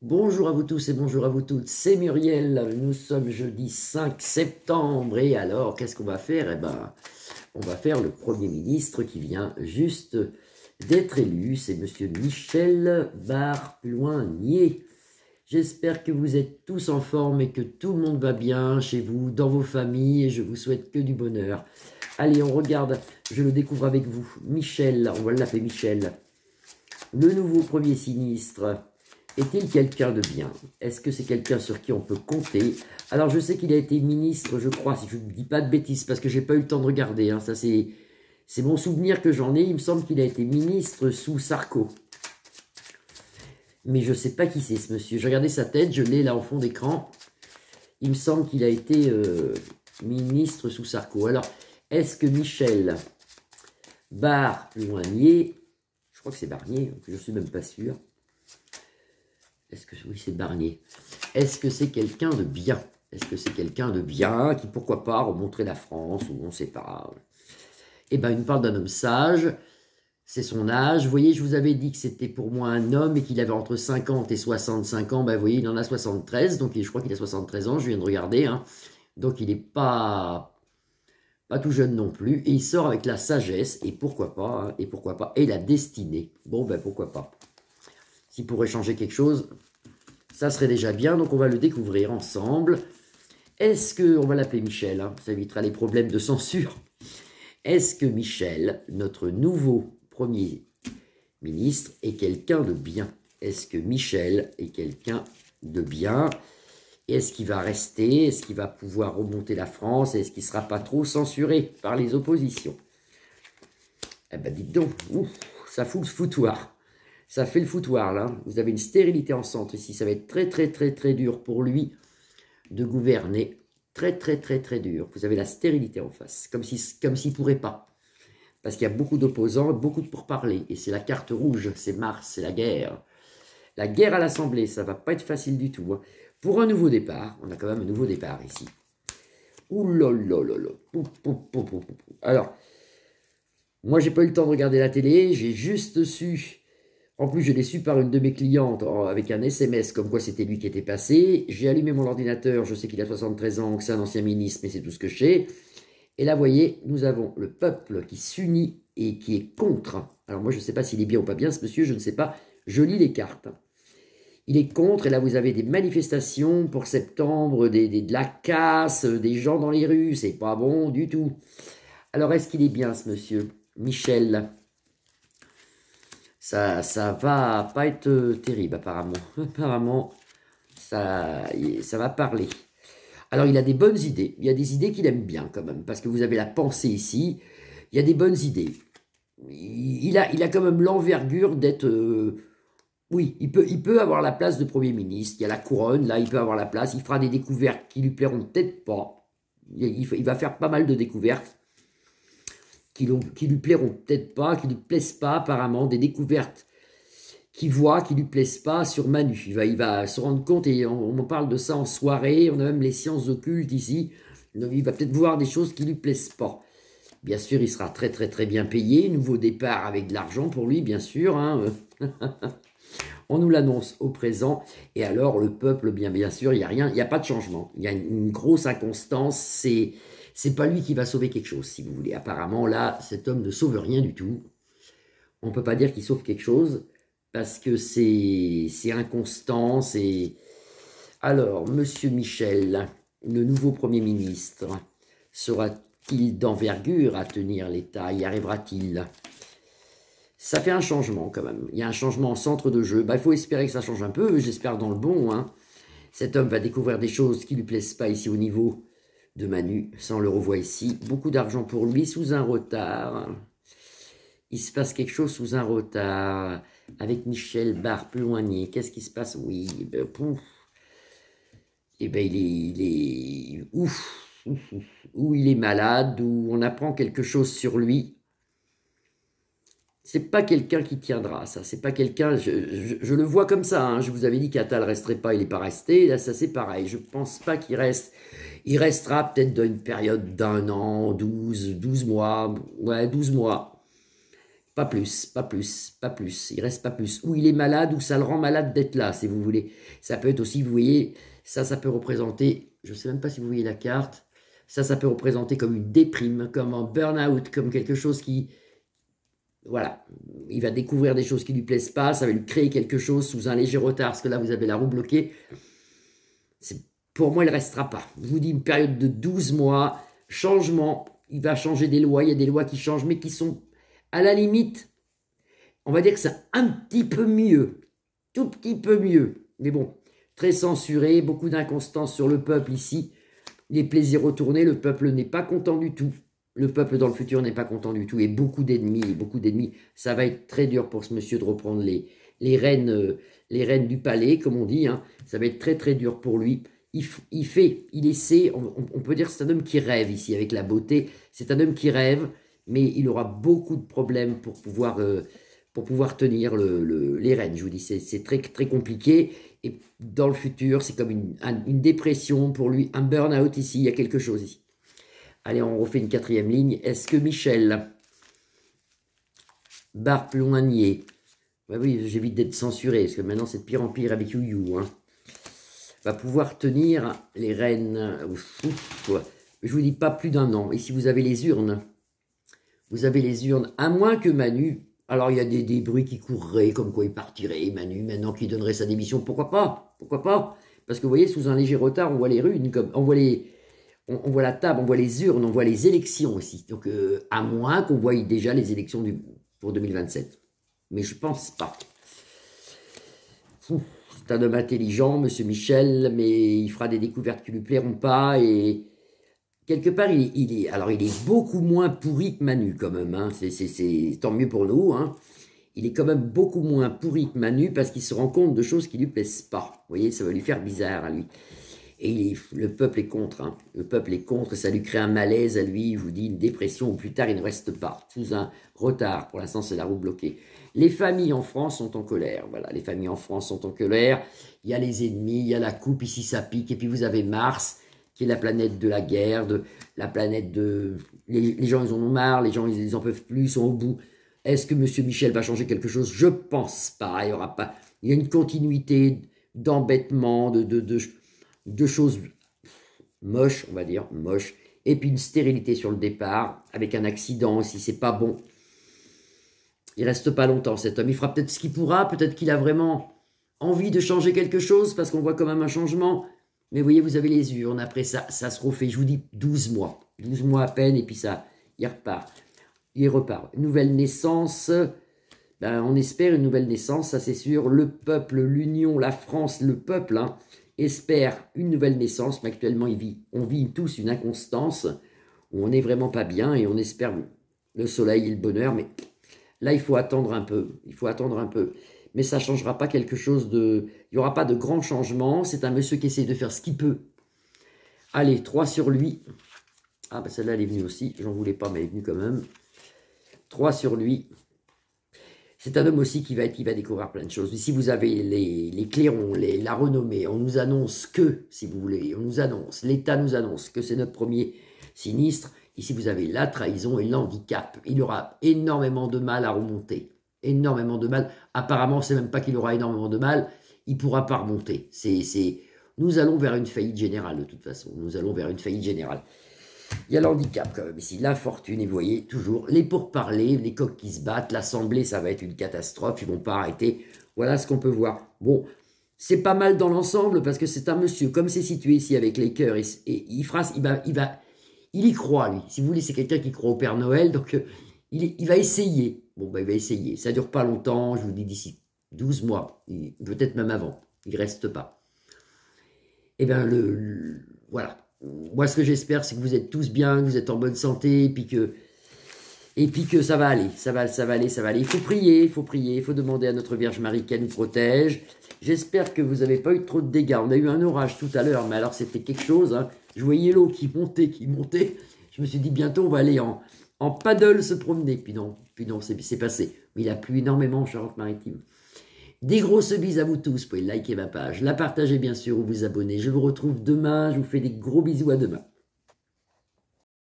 Bonjour à vous tous et bonjour à vous toutes, c'est Muriel, nous sommes jeudi 5 septembre et alors qu'est-ce qu'on va faire? Eh ben, on va faire le Premier ministre qui vient juste d'être élu, c'est Monsieur Michel Barloignier. J'espère que vous êtes tous en forme et que tout le monde va bien chez vous, dans vos familles et je vous souhaite que du bonheur. Allez, on regarde, je le découvre avec vous, Michel, on va l'appeler Michel, le nouveau Premier ministre. Est-il quelqu'un de bien? Est-ce que c'est quelqu'un sur qui on peut compter? Alors, je sais qu'il a été ministre, je crois, si je ne dis pas de bêtises, parce que j'ai pas eu le temps de regarder. Hein, ça, c'est mon souvenir que j'en ai. Il me semble qu'il a été ministre sous Sarko. Mais je ne sais pas qui c'est, ce monsieur. J'ai regardé sa tête, je l'ai là en fond d'écran. Il me semble qu'il a été ministre sous Sarko. Alors, est-ce que Michel Barloignier, je crois que c'est Barnier, je ne suis même pas sûr. Est-ce que oui, c'est Barnier. Est-ce que c'est quelqu'un de bien? Est-ce que c'est quelqu'un de bien qui, pourquoi pas, remonterait la France ou on ne sait pas? Eh bien, il nous parle d'un homme sage. C'est son âge. Vous voyez, je vous avais dit que c'était pour moi un homme et qu'il avait entre 50 et 65 ans. Ben, vous voyez, il en a 73. Donc, je crois qu'il a 73 ans. Je viens de regarder. Hein. Donc, il n'est pas tout jeune non plus. Et il sort avec la sagesse. Et pourquoi pas? Hein, et pourquoi pas? Et la destinée. Bon, ben, pourquoi pas? S'il pourrait changer quelque chose, ça serait déjà bien. Donc, on va le découvrir ensemble. Est-ce que, on va l'appeler Michel, hein, ça évitera les problèmes de censure. Est-ce que Michel, notre nouveau Premier ministre, est quelqu'un de bien? Est-ce que Michel est quelqu'un de bien? Est-ce qu'il va rester? Est-ce qu'il va pouvoir remonter la France? Est-ce qu'il ne sera pas trop censuré par les oppositions? Eh ben, dites donc, ouf, ça fout le foutoir. Ça fait le foutoir, là. Vous avez une stérilité en centre ici. Ça va être très, très, très, très dur pour lui de gouverner. Très, très, très, très dur. Vous avez la stérilité en face. Comme s'il ne pourrait pas. Parce qu'il y a beaucoup d'opposants, beaucoup de pourparlers. Et c'est la carte rouge. C'est Mars, c'est la guerre. La guerre à l'Assemblée, ça ne va pas être facile du tout. Hein. Pour un nouveau départ, on a quand même un nouveau départ ici. Ouh là là là là. Alors, moi, j'ai pas eu le temps de regarder la télé. J'ai juste su... En plus, je l'ai su par une de mes clientes avec un SMS comme quoi c'était lui qui était passé. J'ai allumé mon ordinateur, je sais qu'il a 73 ans, que c'est un ancien ministre, mais c'est tout ce que je sais. Et là, vous voyez, nous avons le peuple qui s'unit et qui est contre. Alors moi, je ne sais pas s'il est bien ou pas bien, ce monsieur, je ne sais pas. Je lis les cartes. Il est contre, et là, vous avez des manifestations pour septembre, de la casse, des gens dans les rues. C'est pas bon du tout. Alors, est-ce qu'il est bien, ce monsieur Michel? Ça va pas être terrible, apparemment. Apparemment, ça va parler. Alors, il a des bonnes idées. Il y a des idées qu'il aime bien, quand même, parce que vous avez la pensée ici. Il y a des bonnes idées. Il a quand même l'envergure d'être... oui, il peut avoir la place de Premier ministre. Il y a la couronne, là, il peut avoir la place. Il fera des découvertes qui lui plairont peut-être pas. Il va faire pas mal de découvertes qui lui plairont peut-être pas, qui lui plaisent pas apparemment, des découvertes qu'il voit, qui lui plaisent pas sur Manu. Il va se rendre compte, et on parle de ça en soirée, on a même les sciences occultes ici, donc il va peut-être voir des choses qui lui plaisent pas. Bien sûr, il sera très très très bien payé, nouveau départ avec de l'argent pour lui, bien sûr, hein. On nous l'annonce au présent, et alors le peuple, bien sûr, il n'y a rien, il n'y a pas de changement, il y a une grosse inconstance, c'est pas lui qui va sauver quelque chose, si vous voulez. Apparemment, là, cet homme ne sauve rien du tout. On ne peut pas dire qu'il sauve quelque chose, parce que c'est inconstant, c'est... Alors, Monsieur Michel, le nouveau Premier ministre, sera-t-il d'envergure à tenir l'État? Y arrivera-t-il? Ça fait un changement, quand même. Il y a un changement en centre de jeu. Bah, il faut espérer que ça change un peu, j'espère dans le bon. Hein. Cet homme va découvrir des choses qui ne lui plaisent pas ici au niveau de Manu, ça on le revoit ici, beaucoup d'argent pour lui, sous un retard, il se passe quelque chose sous un retard, avec Michel Barloignier, qu'est-ce qui se passe? Oui, ben, pouf, et ben il est ouf, ou il est malade, ou on apprend quelque chose sur lui, c'est pas quelqu'un qui tiendra, ça, c'est pas quelqu'un, je le vois comme ça, hein. Je vous avais dit qu'Attal resterait pas, il n'est pas resté, là ça c'est pareil, je pense pas qu'il reste. Il restera peut-être dans une période d'1 an, 12 mois, ouais, 12 mois. Pas plus, pas plus, pas plus. Il reste pas plus. Ou il est malade, ou ça le rend malade d'être là, si vous voulez. Ça peut être aussi, vous voyez, ça peut représenter, je ne sais même pas si vous voyez la carte, ça peut représenter comme une déprime, comme un burn-out, comme quelque chose qui, voilà, il va découvrir des choses qui ne lui plaisent pas, ça va lui créer quelque chose sous un léger retard, parce que là, vous avez la roue bloquée. Pour moi, il ne restera pas. Je vous dis une période de 12 mois, changement, il va changer des lois, il y a des lois qui changent, mais qui sont à la limite, on va dire que c'est un petit peu mieux, tout petit peu mieux, mais bon, très censuré, beaucoup d'inconstance sur le peuple ici, les plaisirs retournés, le peuple n'est pas content du tout, le peuple dans le futur n'est pas content du tout, et beaucoup d'ennemis, ça va être très dur pour ce monsieur de reprendre les rênes du palais, comme on dit, hein. Ça va être très très dur pour lui. Il essaie, on peut dire que c'est un homme qui rêve ici, avec la beauté, c'est un homme qui rêve, mais il aura beaucoup de problèmes pour pouvoir tenir les rênes. Je vous dis, c'est très, très compliqué. Et dans le futur, c'est comme une dépression pour lui, un burn-out ici, il y a quelque chose ici. Allez, on refait une quatrième ligne. Est-ce que Michel Barploignier, bah oui, j'évite d'être censuré, parce que maintenant c'est de pire en pire avec You, hein, va pouvoir tenir les rênes, je vous dis pas plus d'un an. Et si vous avez les urnes, à moins que Manu, alors il y a des bruits qui courraient, comme quoi il partirait, Manu, maintenant qu'il donnerait sa démission, pourquoi pas, parce que vous voyez, sous un léger retard, on voit les runes, on voit la table, on voit les urnes, on voit les élections aussi, donc à moins qu'on voie déjà les élections pour 2027, mais je pense pas. C'est un homme intelligent, monsieur Michel, mais il fera des découvertes qui lui plairont pas, et quelque part, il est beaucoup moins pourri que Manu, quand même, hein. C'est tant mieux pour nous, hein. Il est quand même beaucoup moins pourri que Manu, parce qu'il se rend compte de choses qui lui plaisent pas. Vous voyez, ça va lui faire bizarre à lui. Et le peuple est contre, hein. Le peuple est contre, ça lui crée un malaise à lui, je vous dis, une dépression, ou plus tard, il ne reste pas, sous un retard. Pour l'instant, c'est la roue bloquée. Les familles en France sont en colère, voilà, les familles en France sont en colère. Il y a les ennemis, il y a la coupe, ici ça pique, et puis vous avez Mars, qui est la planète de la guerre, la planète de... Les gens, ils en ont marre, les gens, ils en peuvent plus, ils sont au bout. Est-ce que M. Michel va changer quelque chose? Je pense pas, il y aura pas... Il y a une continuité d'embêtement, de choses moches, on va dire, moches, et puis une stérilité sur le départ, avec un accident aussi, c'est pas bon. Il reste pas longtemps, cet homme. Il fera peut-être ce qu'il pourra, peut-être qu'il a vraiment envie de changer quelque chose, parce qu'on voit quand même un changement. Mais vous voyez, vous avez les urnes, après ça se refait, je vous dis 12 mois. 12 mois à peine, et puis ça, il repart. Il repart. Une nouvelle naissance, ben, on espère une nouvelle naissance, ça c'est sûr. Le peuple, l'union, la France, le peuple, hein, espère une nouvelle naissance, mais actuellement on vit tous une inconstance, où on n'est vraiment pas bien, et on espère le soleil et le bonheur, mais là il faut attendre un peu, mais ça ne changera pas quelque chose de... Il n'y aura pas de grand changement, c'est un monsieur qui essaie de faire ce qu'il peut. Allez, 3 sur lui. Ah, ben celle-là, elle est venue aussi, j'en voulais pas, mais elle est venue quand même. 3 sur lui. C'est un homme aussi qui va découvrir plein de choses. Ici, vous avez les clairons, la renommée. On nous annonce que, si vous voulez, l'État nous annonce que c'est notre premier sinistre. Ici, vous avez la trahison et l'handicap. Il aura énormément de mal à remonter. Énormément de mal. Apparemment, c'est même pas qu'il aura énormément de mal. Il ne pourra pas remonter. Nous allons vers une faillite générale, de toute façon. Nous allons vers une faillite générale. Il y a l'handicap quand même ici, l'infortune, et vous voyez toujours les pourparlers, les coqs qui se battent, l'assemblée, ça va être une catastrophe, ils vont pas arrêter. Voilà ce qu'on peut voir. Bon, c'est pas mal dans l'ensemble parce que c'est un monsieur, comme c'est situé ici avec les cœurs, et il y croit lui. Si vous voulez, c'est quelqu'un qui croit au Père Noël, donc il va essayer. Bon, ben il va essayer. Ça dure pas longtemps, je vous dis d'ici 12 mois, peut-être même avant, il reste pas. Et bien, voilà. Moi, ce que j'espère, c'est que vous êtes tous bien, que vous êtes en bonne santé, et puis que ça va aller, ça va aller. Il faut prier, il faut demander à notre Vierge Marie qu'elle nous protège. J'espère que vous n'avez pas eu trop de dégâts. On a eu un orage tout à l'heure, mais alors c'était quelque chose, hein. Je voyais l'eau qui montait. Je me suis dit, bientôt, on va aller en paddle se promener. Puis non, c'est passé. Mais il a plu énormément en Charente-Maritime. Des grosses bises à vous tous, vous pouvez liker ma page, la partager bien sûr ou vous abonner. Je vous retrouve demain, je vous fais des gros bisous à demain.